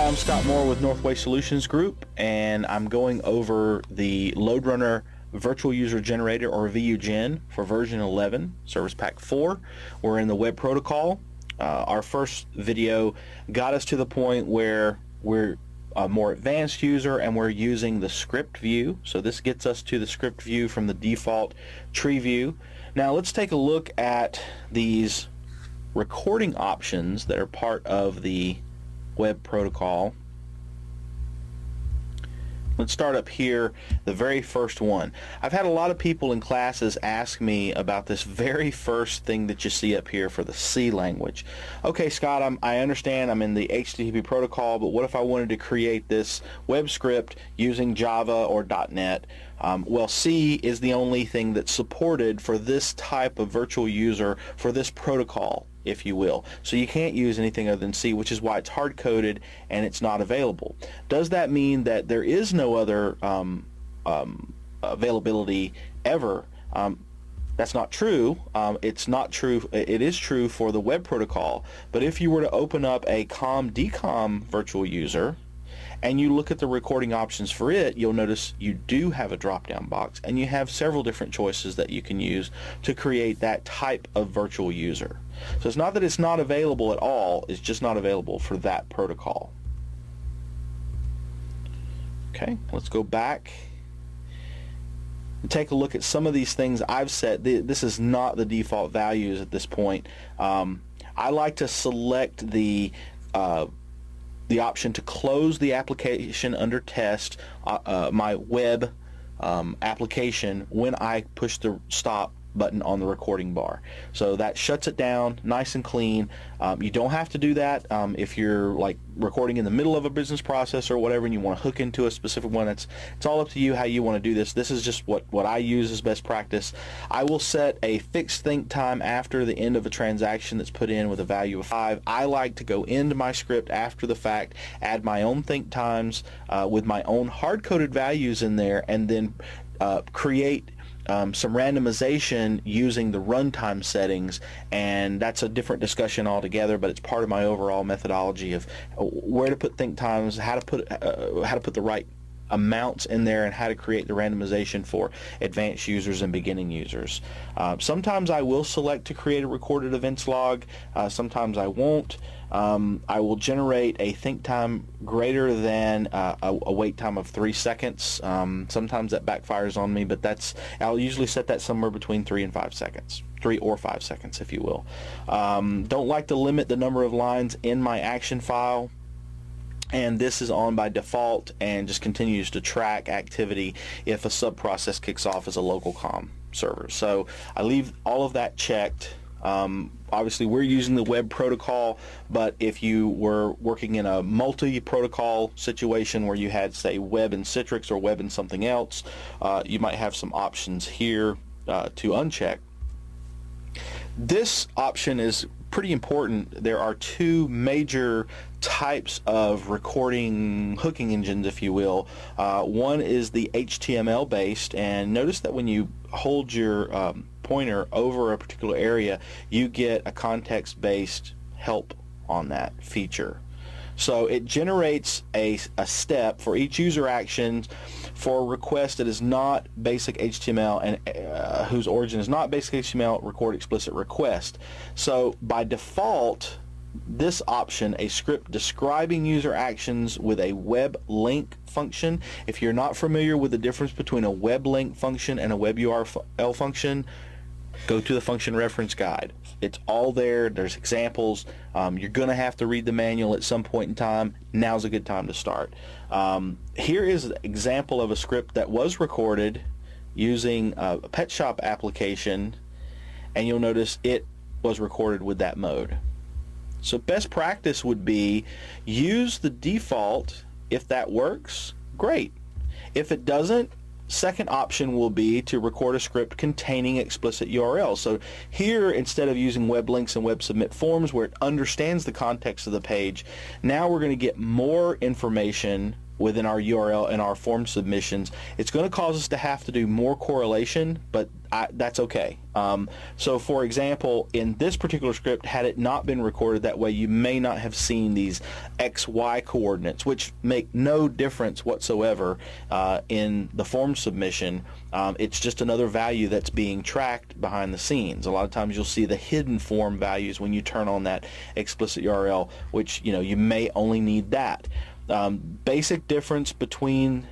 Hi, I'm Scott Moore with Northway Solutions Group, and I'm going over the LoadRunner Virtual User Generator, or VUGEN, for version 11, Service Pack 4. We're in the web protocol. Our first video got us to the point where we're a more advanced user and we're using the script view. So this gets us to the script view from the default tree view. Now let's take a look at these recording options that are part of the web protocol. Let's start up here, the very first one. I've had a lot of people in classes ask me about this very first thing that you see up here for the C language. Okay, Scott, I understand I'm in the HTTP protocol, but what if I wanted to create this web script using Java or .NET? Well, C is the only thing that's supported for this type of virtual user for this protocol, if you will. So you can't use anything other than C, which is why it's hard-coded and it's not available. Does that mean that there is no other availability ever? That's not true. It's not true. It is true for the web protocol, but if you were to open up a COM-DCOM virtual user and you look at the recording options for it, you'll notice you do have a drop-down box and you have several different choices that you can use to create that type of virtual user. So it's not that it's not available at all, it's just not available for that protocol. Okay, let's go back and take a look at some of these things I've set. This is not the default values at this point. I like to select the option to close the application under test, my web application, when I push the stop button on the recording bar. So that shuts it down nice and clean. You don't have to do that if you're like recording in the middle of a business process or whatever and you want to hook into a specific one. It's all up to you how you want to do this. This is just what I use as best practice. I will set a fixed think time after the end of a transaction that's put in with a value of 5. I like to go into my script after the fact, add my own think times with my own hard-coded values in there, and then create some randomization using the runtime settings, and that's a different discussion altogether, but it's part of my overall methodology of where to put think times, how to put the right amounts in there, and how to create the randomization for advanced users and beginning users. Sometimes I will select to create a recorded events log, sometimes I won't. I will generate a think time greater than a wait time of 3 seconds. Sometimes that backfires on me, but I'll usually set that somewhere between 3 and 5 seconds. 3 or 5 seconds, if you will. Don't like to limit the number of lines in my action file, and this is on by default and just continues to track activity if a sub-process kicks off as a local COM server. So I leave all of that checked. Obviously we're using the web protocol, but if you were working in a multi-protocol situation where you had, say, web and Citrix or web and something else, you might have some options here to uncheck. This option is pretty important. There are two major types of recording hooking engines, if you will. One is the HTML based, and notice that when you hold your pointer over a particular area, you get a context based help on that feature. So it generates a step for each user action for a request that is not basic HTML and whose origin is not basic HTML, record explicit request. So by default, this option, a script describing user actions with a web link function. If you're not familiar with the difference between a web link function and a web URL function, go to the function reference guide. It's all there. There's examples. You're going to have to read the manual at some point in time. Now's a good time to start. Here is an example of a script that was recorded using a pet shop application, and you'll notice it was recorded with that mode. So best practice would be use the default. If that works, great. If it doesn't, second option will be to record a script containing explicit URL. So here, instead of using web links and web submit forms where it understands the context of the page, now we're going to get more information within our URL and our form submissions. It's going to cause us to have to do more correlation, but that's okay. So for example, in this particular script, had it not been recorded that way, you may not have seen these XY coordinates, which make no difference whatsoever in the form submission. It's just another value that's being tracked behind the scenes. A lot of times you'll see the hidden form values when you turn on that explicit URL, which you may only need that. Basic difference between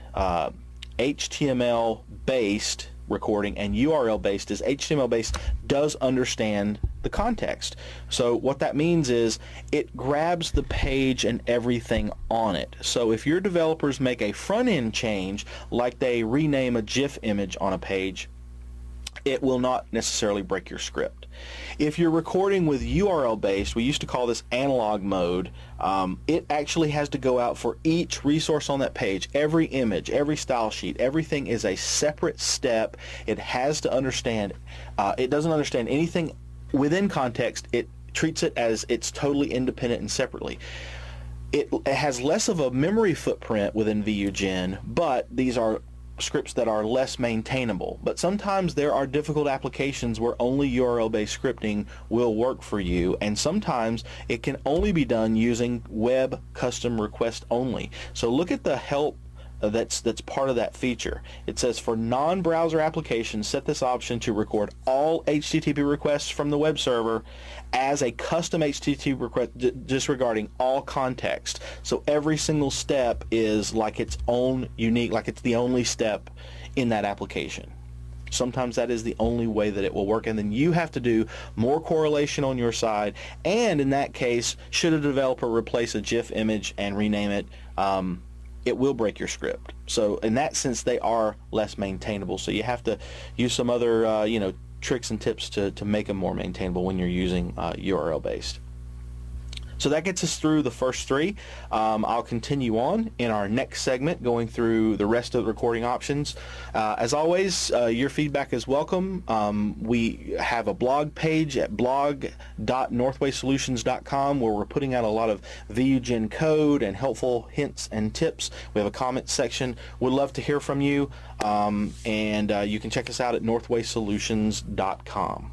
HTML based recording and URL based is HTML based does understand the context. So what that means is it grabs the page and everything on it. So if your developers make a front end change, like they rename a GIF image on a page, it will not necessarily break your script. If you're recording with URL based, we used to call this analog mode, it actually has to go out for each resource on that page. Every image, every style sheet, everything is a separate step. It has to understand, it doesn't understand anything within context. It treats it as it's totally independent and separately. It has less of a memory footprint within VUGEN, but these are scripts that are less maintainable. But sometimes there are difficult applications where only URL-based scripting will work for you, and sometimes it can only be done using web custom request only. So look at the help that's part of that feature. It says for non-browser applications, set this option to record all HTTP requests from the web server as a custom HTTP request, disregarding all context. So every single step is like its own unique, like it's the only step in that application. Sometimes that is the only way that it will work, and then you have to do more correlation on your side. And in that case, should a developer replace a GIF image and rename it, it will break your script. So in that sense, they are less maintainable. So you have to use some other tricks and tips to make them more maintainable when you're using URL based. So that gets us through the first three. I'll continue on in our next segment going through the rest of the recording options. As always, your feedback is welcome. We have a blog page at blog.northwaysolutions.com where we're putting out a lot of VUGEN code and helpful hints and tips. We have a comment section. We'd love to hear from you, and you can check us out at northwaysolutions.com.